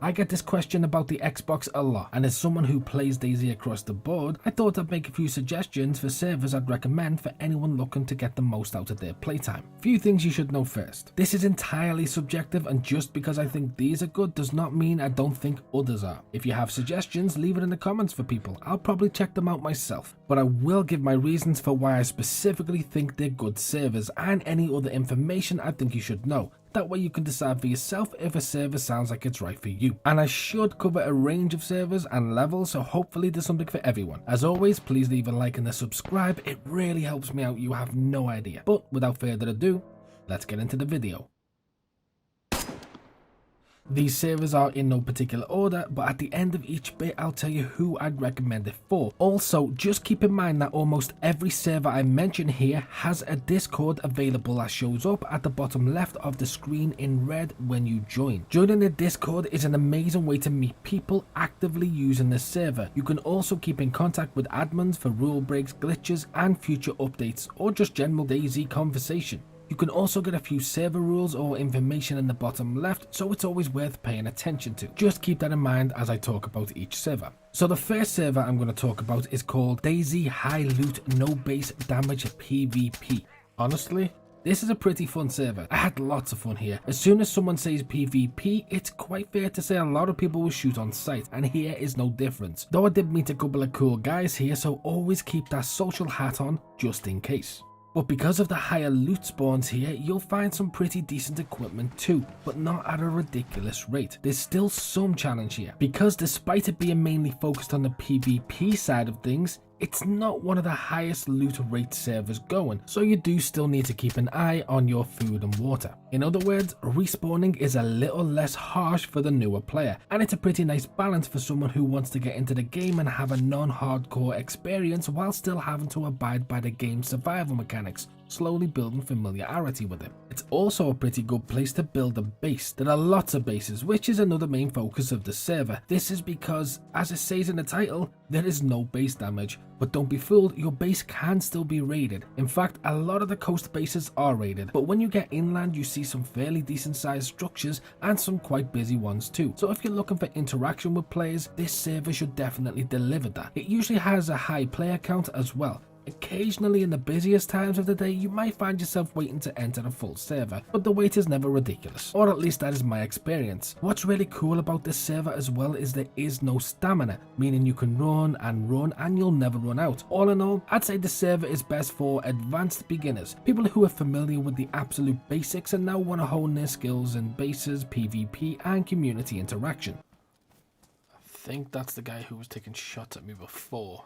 I get this question about the Xbox a lot, and as someone who plays DayZ across the board, I thought I'd make a few suggestions for servers I'd recommend for anyone looking to get the most out of their playtime. Few things you should know first. This is entirely subjective, and just because I think these are good does not mean I don't think others are. If you have suggestions, leave it in the comments for people. I'll probably check them out myself, but I will give my reasons for why I specifically think they're good servers and any other information I think you should know. That way you can decide for yourself if a server sounds like it's right for you. And I should cover a range of servers and levels, so hopefully there's something for everyone. As always, please leave a like and a subscribe, it really helps me out, you have no idea. But without further ado, let's get into the video. These servers are in no particular order, but at the end of each bit I'll tell you who I'd recommend it for. Also, just keep in mind that almost every server I mention here has a Discord available that shows up at the bottom left of the screen in red when you join. Joining the Discord is an amazing way to meet people actively using the server. You can also keep in contact with admins for rule breaks, glitches and future updates, or just general DayZ conversation. You can also get a few server rules or information in the bottom left, so it's always worth paying attention to. Just keep that in mind as I talk about each server. So the first server I'm going to talk about is called DayZ High Loot No Base Damage PvP. Honestly, this is a pretty fun server. I had lots of fun here. As soon as someone says PvP, it's quite fair to say a lot of people will shoot on sight, and here is no difference. Though I did meet a couple of cool guys here, so always keep that social hat on just in case. But because of the higher loot spawns here, you'll find some pretty decent equipment too, but not at a ridiculous rate. There's still some challenge here, because despite it being mainly focused on the PvP side of things, it's not one of the highest loot rate servers going, so you do still need to keep an eye on your food and water. In other words, respawning is a little less harsh for the newer player, and it's a pretty nice balance for someone who wants to get into the game and have a non-hardcore experience while still having to abide by the game's survival mechanics, slowly building familiarity with it. It's also a pretty good place to build a base. There are lots of bases, which is another main focus of the server. This is because, as it says in the title, there is no base damage. But don't be fooled, your base can still be raided. In fact, a lot of the coast bases are raided, but when you get inland you see some fairly decent sized structures and some quite busy ones too. So if you're looking for interaction with players, this server should definitely deliver that. It usually has a high player count as well. Occasionally in the busiest times of the day you might find yourself waiting to enter a full server, but the wait is never ridiculous, or at least that is my experience. What's really cool about this server as well is there is no stamina, meaning you can run and you'll never run out. All in all, I'd say the server is best for advanced beginners, people who are familiar with the absolute basics and now want to hone their skills in bases, PvP and community interaction. I think that's the guy who was taking shots at me before.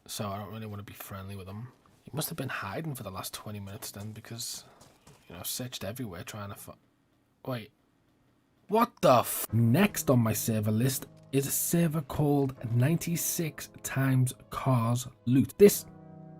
So I don't really want to be friendly with him. He must have been hiding for the last 20 minutes then, because, you know, searched everywhere trying to wait. What the f? Next on my server list is a server called 96 times Cars Loot.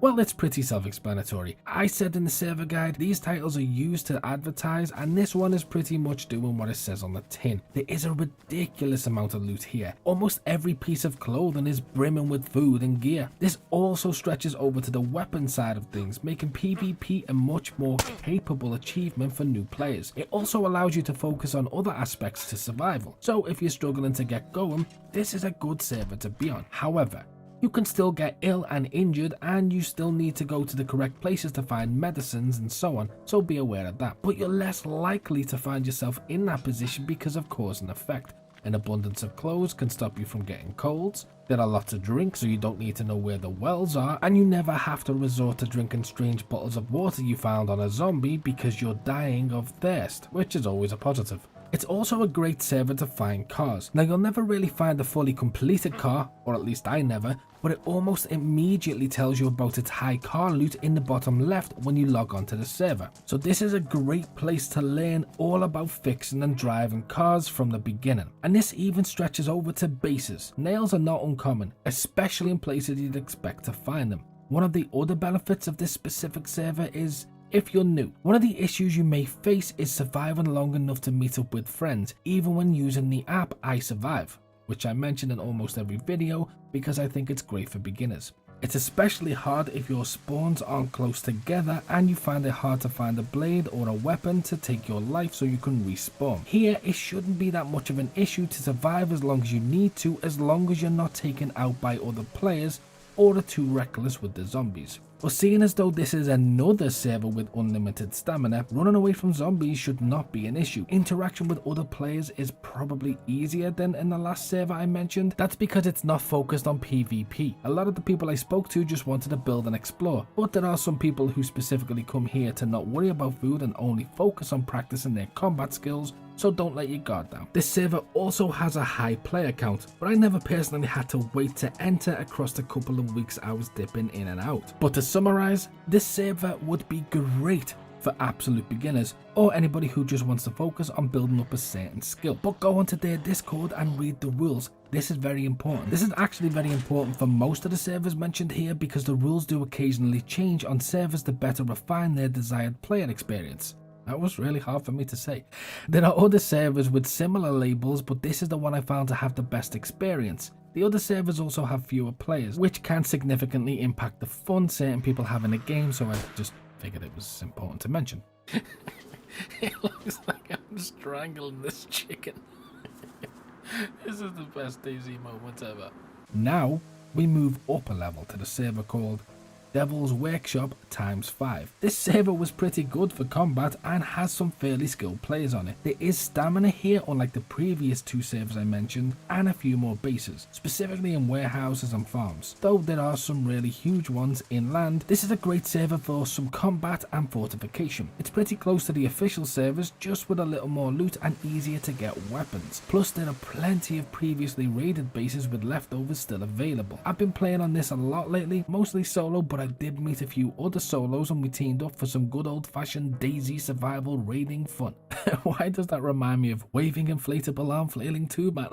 Well, it's pretty self-explanatory. I said in the server guide, these titles are used to advertise, and this one is pretty much doing what it says on the tin. There is a ridiculous amount of loot here. Almost every piece of clothing is brimming with food and gear. This also stretches over to the weapon side of things, making PvP a much more capable achievement for new players. It also allows you to focus on other aspects to survival. So if you're struggling to get going, this is a good server to be on. However, you can still get ill and injured, and you still need to go to the correct places to find medicines and so on, so be aware of that. But you're less likely to find yourself in that position because of cause and effect. An abundance of clothes can stop you from getting colds. There are lots of drinks, so you don't need to know where the wells are, and you never have to resort to drinking strange bottles of water you found on a zombie because you're dying of thirst, which is always a positive. It's also a great server to find cars. Now you'll never really find a fully completed car, or at least I never, but it almost immediately tells you about its high car loot in the bottom left when you log onto the server. So this is a great place to learn all about fixing and driving cars from the beginning. And this even stretches over to bases. Nails are not uncommon, especially in places you'd expect to find them. One of the other benefits of this specific server is, if you're new, one of the issues you may face is surviving long enough to meet up with friends, even when using the app Izurvive, which I mention in almost every video because I think it's great for beginners. It's especially hard if your spawns aren't close together and you find it hard to find a blade or a weapon to take your life so you can respawn. Here it shouldn't be that much of an issue to survive as long as you need to, as long as you're not taken out by other players or are too reckless with the zombies. But seeing as though this is another server with unlimited stamina, running away from zombies should not be an issue. Interaction with other players is probably easier than in the last server I mentioned. That's because it's not focused on PvP. A lot of the people I spoke to just wanted to build and explore, but there are some people who specifically come here to not worry about food and only focus on practicing their combat skills, so don't let your guard down. This server also has a high player count, but I never personally had to wait to enter across the couple of weeks I was dipping in and out. But to summarize, this server would be great for absolute beginners or anybody who just wants to focus on building up a certain skill. But go onto their Discord and read the rules. This is very important. This is actually very important for most of the servers mentioned here because the rules do occasionally change on servers to better refine their desired player experience. That was really hard for me to say. There are other servers with similar labels, but this is the one I found to have the best experience. The other servers also have fewer players, which can significantly impact the fun certain people have in a game, so I just figured it was important to mention. It looks like I'm strangling this chicken. This is the best DayZ moment ever. Now, we move up a level to the server called Devil's Workshop ×5. This server was pretty good for combat and has some fairly skilled players on it. There is stamina here unlike the previous two servers I mentioned, and a few more bases, specifically in warehouses and farms, though there are some really huge ones inland. This is a great server for some combat and fortification. It's pretty close to the official servers, just with a little more loot and easier to get weapons. Plus there are plenty of previously raided bases with leftovers still available. I've been playing on this a lot lately, mostly solo, but I did meet a few other solos and we teamed up for some good old-fashioned DayZ survival raiding fun. Why does that remind me of waving inflatable arm flailing too, man?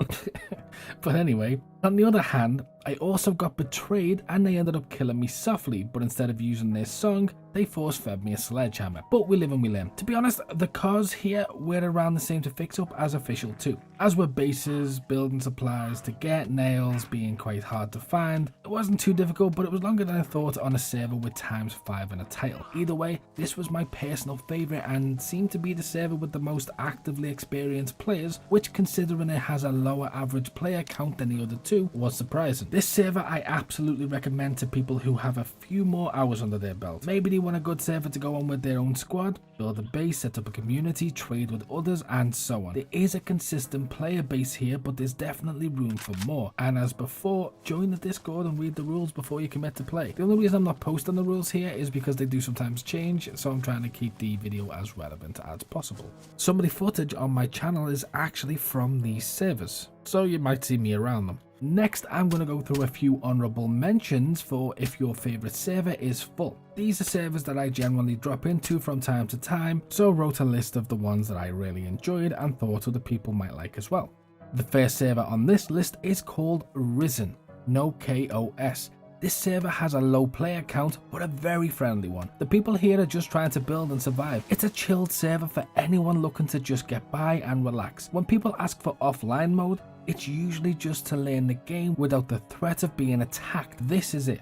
But anyway, on the other hand, I also got betrayed and they ended up killing me softly, but instead of using their song, they force-fed me a sledgehammer. But we live and we learn. To be honest, the cars here were around the same to fix up as official too, as were bases, building supplies to get, nails being quite hard to find. It wasn't too difficult, but it was longer than I thought on a server with ×5 in a title. Either way, this was my personal favourite and seemed to be the server with the most actively experienced players, which considering it has a lower average player count than the other two was surprising. This server I absolutely recommend to people who have a few more hours under their belt. Maybe they want a good server to go on with their own squad, build a base, set up a community, trade with others, and so on. There is a consistent player base here, but there's definitely room for more. And as before, join the Discord and read the rules before you commit to play. The only reason I'm not posting the rules here is because they do sometimes change, so I'm trying to keep the video as relevant as possible. Some of the footage on my channel is actually from these servers, so you might see me around them. Next, I'm going to go through a few honourable mentions for if your favourite server is full. These are servers that I generally drop into from time to time, so I wrote a list of the ones that I really enjoyed and thought other people might like as well. The first server on this list is called Risen, no KOS. This server has a low player count, but a very friendly one. The people here are just trying to build and survive. It's a chilled server for anyone looking to just get by and relax. When people ask for offline mode, it's usually just to learn the game without the threat of being attacked. This is it.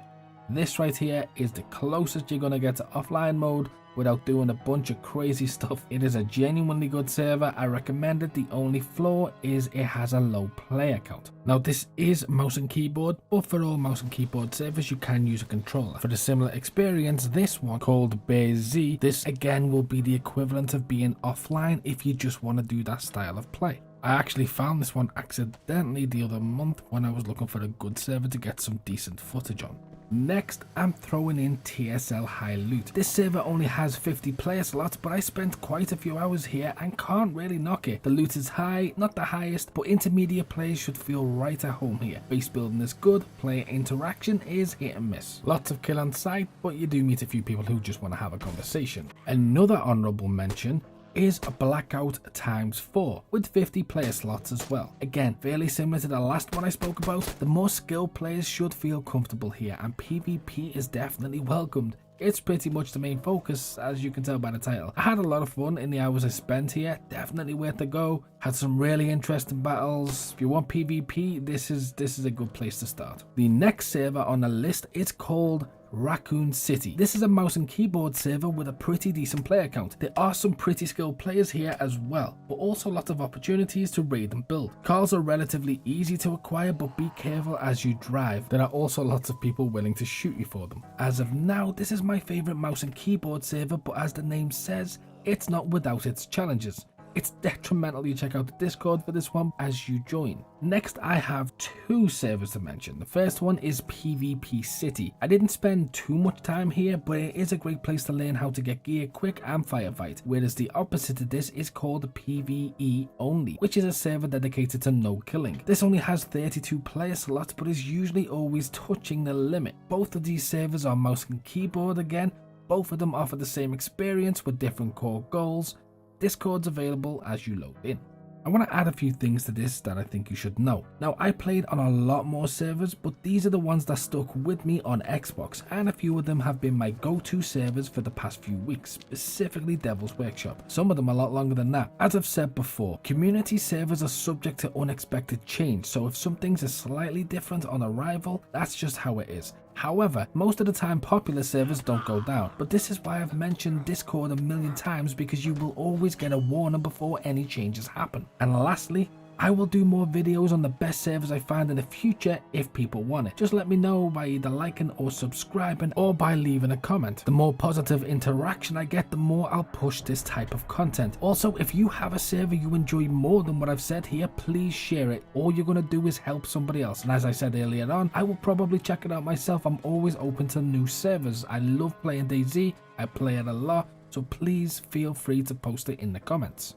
This right here is the closest you're going to get to offline mode without doing a bunch of crazy stuff. It is a genuinely good server. I recommend it. The only flaw is it has a low player count. Now this is mouse and keyboard, but for all mouse and keyboard servers you can use a controller. For the similar experience, this one called DayZ, this again will be the equivalent of being offline if you just want to do that style of play. I actually found this one accidentally the other month when I was looking for a good server to get some decent footage on. Next, I'm throwing in TSL High Loot. This server only has 50 player slots, but I spent quite a few hours here and can't really knock it. The loot is high, not the highest, but intermediate players should feel right at home here. Base building is good, player interaction is hit and miss. Lots of kill on sight, but you do meet a few people who just want to have a conversation. Another honourable mention is a Blackout ×4 with 50 player slots as well. Again, fairly similar to the last one I spoke about. The more skilled players should feel comfortable here, and PvP is definitely welcomed. It's pretty much the main focus, as you can tell by the title. I had a lot of fun in the hours I spent here, definitely worth a go. Had some really interesting battles. If you want PvP, this is a good place to start. The next server on the list is called Raccoon City. This is a mouse and keyboard server with a pretty decent player count. There are some pretty skilled players here as well, but also lots of opportunities to raid and build. Cars are relatively easy to acquire, but be careful as you drive. There are also lots of people willing to shoot you for them. As of now, this is my favorite mouse and keyboard server, but as the name says, it's not without its challenges. It's detrimental you check out the Discord for this one as you join. Next, I have two servers to mention. The first one is PvP City. I didn't spend too much time here, but it is a great place to learn how to get gear quick and firefight, whereas the opposite of this is called PvE Only, which is a server dedicated to no killing. This only has 32 player slots, but is usually always touching the limit. Both of these servers are mouse and keyboard again. Both of them offer the same experience with different core goals. Discord's available as you load in. I want to add a few things to this that I think you should know. Now, I played on a lot more servers, but these are the ones that stuck with me on Xbox, and a few of them have been my go-to servers for the past few weeks, specifically Devil's Workshop. Some of them a lot longer than that. As I've said before, community servers are subject to unexpected change, so if some things are slightly different on arrival, that's just how it is. However, most of the time popular servers don't go down, but this is why I've mentioned Discord a million times, because you will always get a warning before any changes happen. And lastly, I will do more videos on the best servers I find in the future if people want it. Just let me know by either liking or subscribing, or by leaving a comment. The more positive interaction I get, the more I'll push this type of content. Also, if you have a server you enjoy more than what I've said here, please share it. All you're going to do is help somebody else. And as I said earlier on, I will probably check it out myself. I'm always open to new servers. I love playing DayZ. I play it a lot, so please feel free to post it in the comments.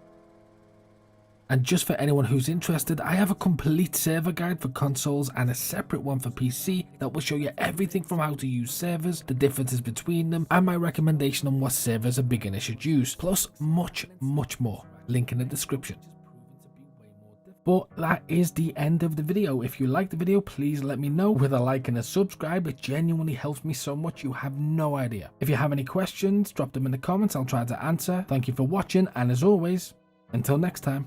And just for anyone who's interested, I have a complete server guide for consoles and a separate one for PC that will show you everything from how to use servers, the differences between them, and my recommendation on what servers a beginner should use, plus much more. Link in the description. But that is the end of the video. If you liked the video, please let me know with a like and a subscribe. It genuinely helps me so much, you have no idea. If you have any questions, drop them in the comments. I'll try to answer. Thank you for watching, and as always, until next time.